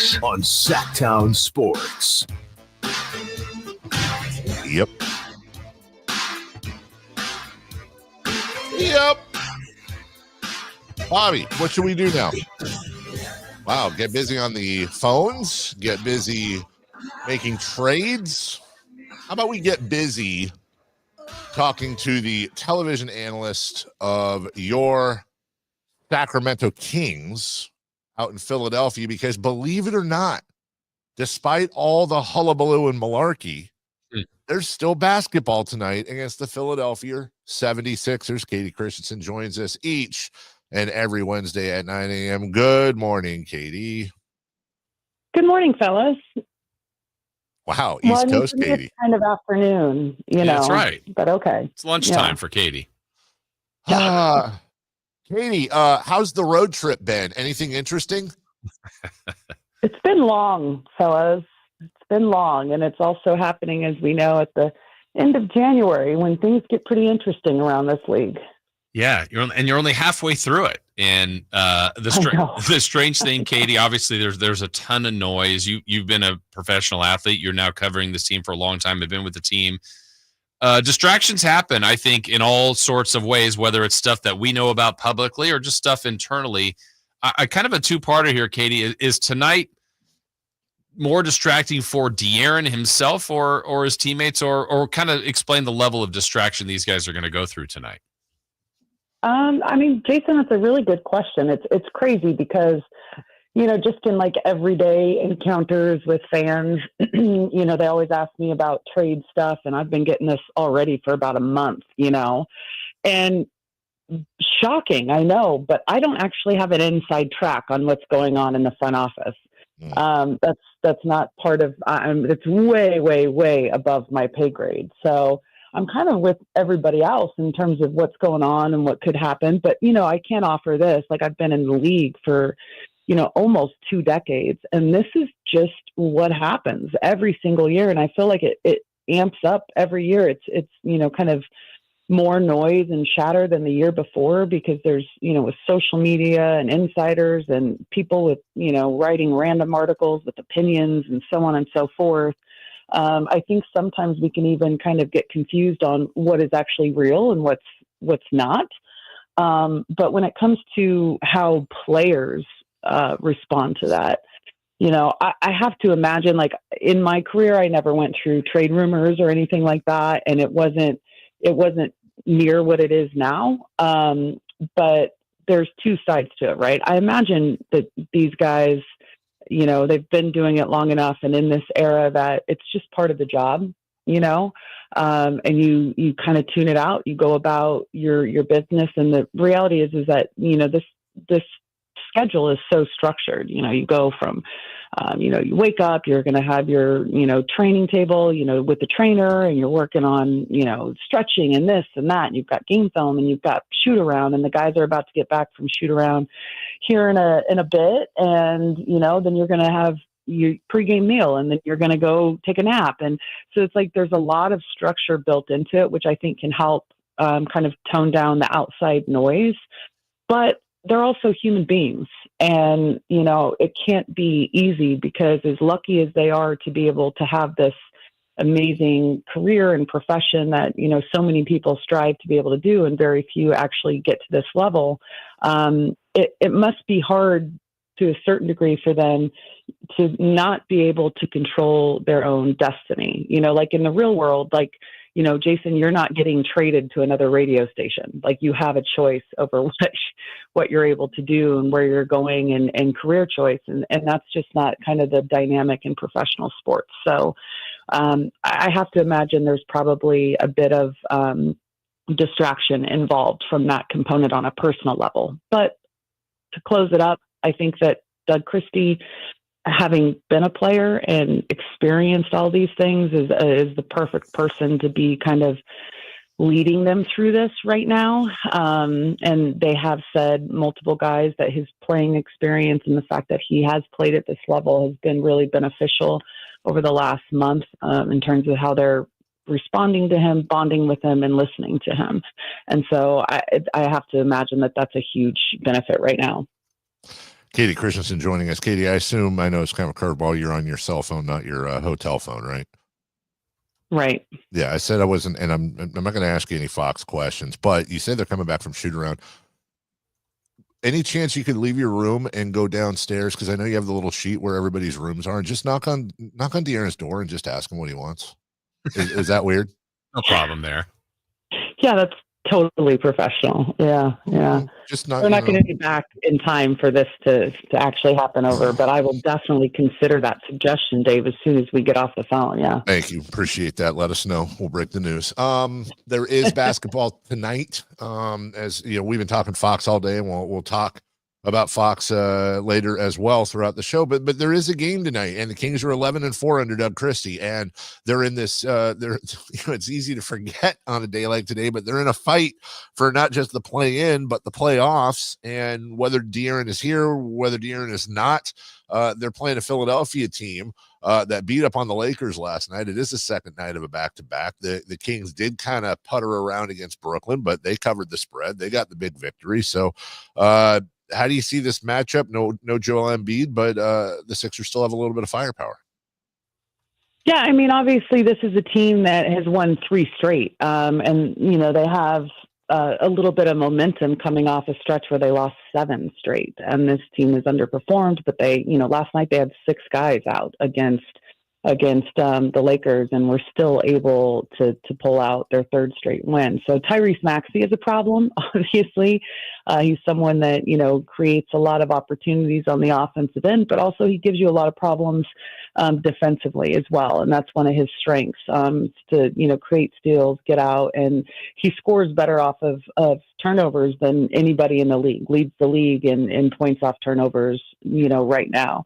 Sports on Sactown Sports. Yep. Bobby, what should we do now? Wow, get busy on the phones, get busy making trades. How about we get busy talking to the television analyst of your Sacramento Kings out in Philadelphia? Because believe it or not, despite all the hullabaloo and malarkey, there's still basketball tonight against the Philadelphia 76ers. Kayte Christensen joins us each and every Wednesday at 9 a.m. Good morning, Kayte. Good morning, fellas. Wow, East Coast, Kayte. It's kind of afternoon, you know. That's right. But okay. It's lunchtime for Kayte. Kayte, how's the road trip been? Anything interesting? It's been long, fellas. It's been long, and it's also happening, as we know, at the end of January when things get pretty interesting around this league. Yeah, you're only halfway through it, and the strange thing, Kayte, obviously there's a ton of noise. You've been a professional athlete. You're now covering this team for a long time. Have been with the team. Distractions happen, I think, in all sorts of ways, whether it's stuff that we know about publicly or just stuff internally. I kind of a two-parter here, Kayte. Is tonight more distracting for De'Aaron himself or his teammates, or kind of explain the level of distraction these guys are going to go through tonight? I mean, Jason, that's a really good question. It's crazy because, you know, just in like everyday encounters with fans, you know, they always ask me about trade stuff, and I've been getting this already for about a month, you know, and shocking, I know, but I don't actually have an inside track on what's going on in the front office. That's not part of, it's way, way, way above my pay grade. So I'm kind of with everybody else in terms of what's going on and what could happen. But, you know, I can't offer this. Like, I've been in the league for, you know, almost 2 decades. And this is just what happens every single year. And I feel like it amps up every year. It's, you know, kind of more noise and chatter than the year before because there's, you know, with social media and insiders and people with, you know, writing random articles with opinions and so on and so forth. I think sometimes we can even kind of get confused on what is actually real and what's not. But when it comes to how players respond to that, you know, I have to imagine, like, in my career, I never went through trade rumors or anything like that, and it wasn't near what it is now. But there's 2 sides to it, right? I imagine that these guys, you know, they've been doing it long enough and in this era that it's just part of the job, you know, and you kind of tune it out, you go about your business. And the reality is that, you know, this schedule is so structured. You know, you go from, you know, you wake up, you're going to have your, you know, training table, you know, with the trainer, and you're working on, you know, stretching and this and that. And you've got game film and you've got shoot around, and the guys are about to get back from shoot around here in a bit. And, you know, then you're going to have your pregame meal, and then you're going to go take a nap. And so it's like, there's a lot of structure built into it, which I think can help kind of tone down the outside noise, but they're also human beings. And, you know, it can't be easy because as lucky as they are to be able to have this amazing career and profession that, you know, so many people strive to be able to do, and very few actually get to this level. It must be hard to a certain degree for them to not be able to control their own destiny. You know, like in the real world, like, you know, Jason, you're not getting traded to another radio station. Like, you have a choice over what you're able to do and where you're going, and career choice. And that's just not kind of the dynamic in professional sports. So I have to imagine there's probably a bit of distraction involved from that component on a personal level. But to close it up, I think that Doug Christie, having been a player and experienced all these things, is the perfect person to be kind of leading them through this right now. And they have said, multiple guys, that his playing experience and the fact that he has played at this level has been really beneficial over the last month in terms of how they're responding to him, bonding with him, and listening to him. And so I have to imagine that that's a huge benefit right now. Kayte Christensen joining us. Kayte, I know it's kind of a curveball. You're on your cell phone, not your hotel phone, right? Right. Yeah, I said I wasn't, and I'm not going to ask you any Fox questions, but you said they're coming back from shoot around. Any chance you could leave your room and go downstairs? Because I know you have the little sheet where everybody's rooms are, and just knock on De'Aaron's door and just ask him what he wants. Is that weird? No problem there. Yeah, that's totally professional. Yeah. Just not. We're not going to be back in time for this to actually happen over, but I will definitely consider that suggestion, Dave, as soon as we get off the phone. Yeah. Thank you. Appreciate that. Let us know. We'll break the news. There is basketball tonight. As you know, we've been talking Fox all day, and we'll talk about Fox later as well throughout the show. But there is a game tonight, and the Kings are 11-4 under Doug Christie, and they're in this. It's easy to forget on a day like today, but they're in a fight for not just the play-in, but the playoffs. And whether De'Aaron is here, whether De'Aaron is not, they're playing a Philadelphia team that beat up on the Lakers last night. It is the second night of a back-to-back. The Kings did kind of putter around against Brooklyn, but they covered the spread. They got the big victory. So, how do you see this matchup? No Joel Embiid, but the Sixers still have a little bit of firepower. Yeah, I mean, obviously, this is a team that has won 3 straight, and they have a little bit of momentum coming off a stretch where they lost 7 straight, and this team has underperformed. But they, last night they had 6 guys out against the Lakers, and were still able to pull out their 3rd straight win. So Tyrese Maxey is a problem. Obviously, he's someone that creates a lot of opportunities on the offensive end, but also he gives you a lot of problems defensively as well, and that's one of his strengths, to create steals, get out, and he scores better off of turnovers than anybody in the league. Leads the league in points off turnovers, right now,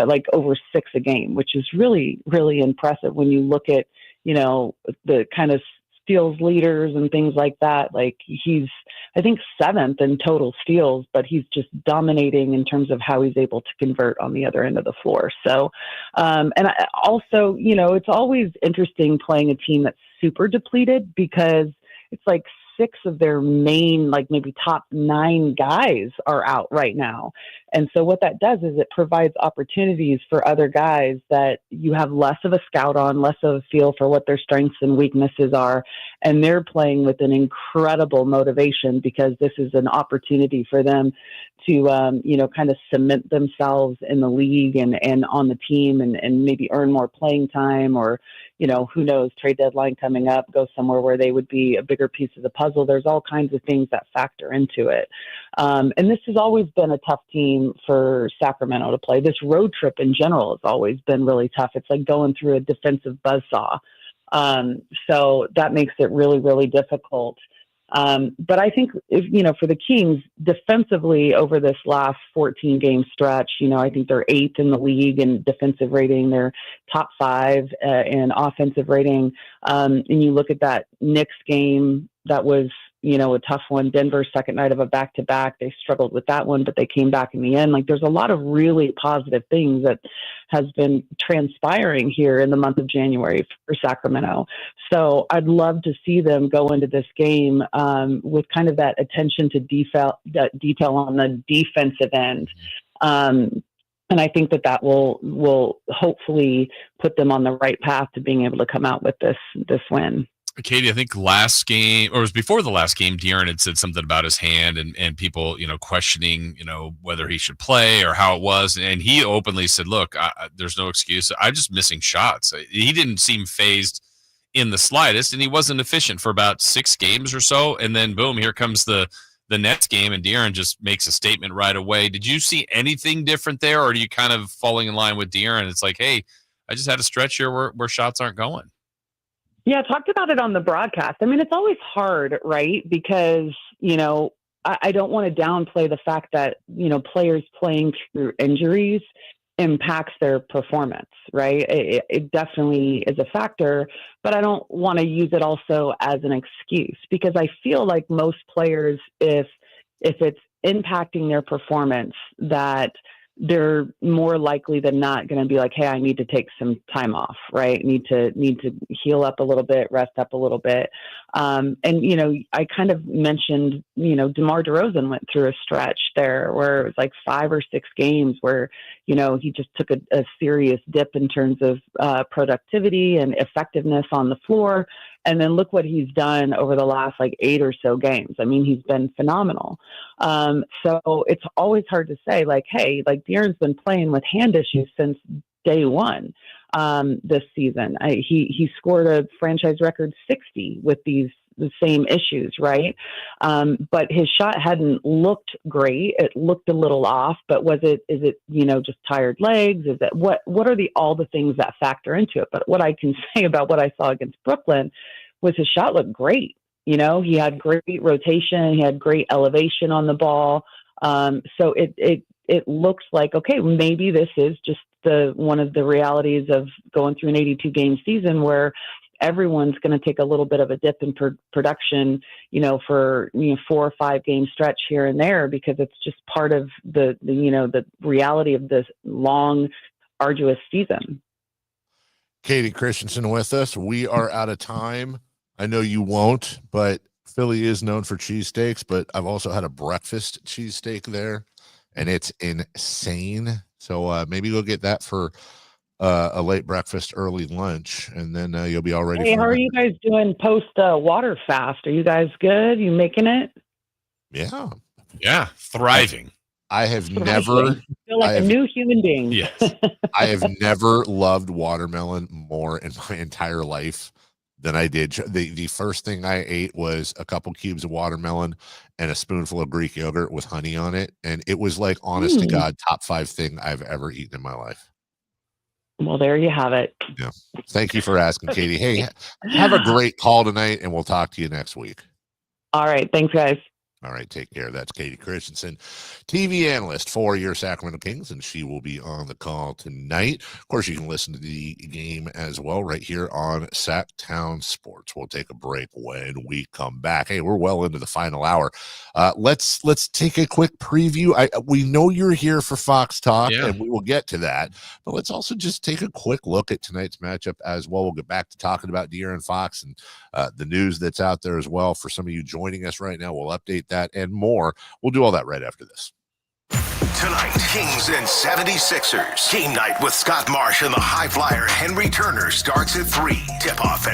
like over 6 a game, which is really, really impressive when you look at the kind of steals leaders and things like that. Like, he's, I think, 7th in total steals, but he's just dominating in terms of how he's able to convert on the other end of the floor. So, also, it's always interesting playing a team that's super depleted, because it's like 6 of their main, like maybe top 9 guys are out right now. And so what that does is it provides opportunities for other guys that you have less of a scout on, less of a feel for what their strengths and weaknesses are. And they're playing with an incredible motivation, because this is an opportunity for them to, kind of cement themselves in the league and on the team, and maybe earn more playing time, or, who knows, trade deadline coming up, go somewhere where they would be a bigger piece of the puzzle. There's all kinds of things that factor into it. And this has always been a tough team for Sacramento to play. This road trip in general has always been really tough. It's like going through a defensive buzzsaw. So that makes it really, really difficult. But I think for the Kings defensively over this last 14 game stretch, I think they're 8th in the league in defensive rating. They're top 5 in offensive rating. And you look at that Knicks game, that was, a tough one. Denver's second night of a back-to-back. They struggled with that one, but they came back in the end. Like, there's a lot of really positive things that has been transpiring here in the month of January for Sacramento. So I'd love to see them go into this game with kind of that attention to detail on the defensive end. And I think that will hopefully put them on the right path to being able to come out with this win. Kayte, I think last game, or it was before the last game, De'Aaron had said something about his hand and people, questioning, whether he should play or how it was. And he openly said, look, there's no excuse. I'm just missing shots. He didn't seem phased in the slightest, and he wasn't efficient for about 6 games or so. And then boom, here comes the Nets game, and De'Aaron just makes a statement right away. Did you see anything different there, or are you kind of falling in line with De'Aaron? It's like, hey, I just had a stretch here where shots aren't going. Yeah, I talked about it on the broadcast. I mean, it's always hard, right? Because, I don't want to downplay the fact that, players playing through injuries impacts their performance, right? It definitely is a factor, but I don't want to use it also as an excuse, because I feel like most players, if it's impacting their performance, that they're more likely than not going to be like, hey, I need to take some time off, right? Need to heal up a little bit, rest up a little bit. And, I kind of mentioned, DeMar DeRozan went through a stretch there where it was like 5 or 6 games where, he just took a serious dip in terms of productivity and effectiveness on the floor. And then look what he's done over the last 8 or so games. I mean, he's been phenomenal. So it's always hard to say hey, De'Aaron's been playing with hand issues since day one this season. He scored a franchise record 60 with the same issues, right? But his shot hadn't looked great. It looked a little off, but is it, just tired legs? Is it what are all the things that factor into it? But what I can say about what I saw against Brooklyn was his shot looked great. He had great rotation. He had great elevation on the ball. So it looks like, okay, maybe this is just one of the realities of going through an 82 game season where everyone's going to take a little bit of a dip in production, for 4 or 5 game stretch here and there, because it's just part of the reality of this long, arduous season. Kayte Christensen with us. We are out of time. I know you won't, but Philly is known for cheesesteaks, but I've also had a breakfast cheesesteak there, and it's insane. So maybe go get that for a late breakfast, early lunch, and then you'll be all ready. Hey, how are you guys doing post water fast? Are you guys good? You making it? Yeah, thriving. I have never feel like a new human being. Yes, I have never loved watermelon more in my entire life than I did. The first thing I ate was a couple cubes of watermelon and a spoonful of Greek yogurt with honey on it, and it was honest to God, top 5 thing I've ever eaten in my life. Well, there you have it. Yeah. Thank you for asking, Katie. Hey, have a great call tonight, and we'll talk to you next week. All right. Thanks, guys. All right, take care. That's Kayte Christensen, TV analyst for your Sacramento Kings, and she will be on the call tonight. Of course, you can listen to the game as well right here on Sactown Sports. We'll take a break when we come back. Hey, we're well into the final hour. Let's take a quick preview. We know you're here for Fox Talk, and we will get to that, but let's also just take a quick look at tonight's matchup as well. We'll get back to talking about De'Aaron Fox and the news that's out there as well. For some of you joining us right now, we'll update that and more. We'll do all that right after this. Tonight, Kings and 76ers. Game night with Scott Marsh and the high flyer Henry Turner starts at 3. Tip-off at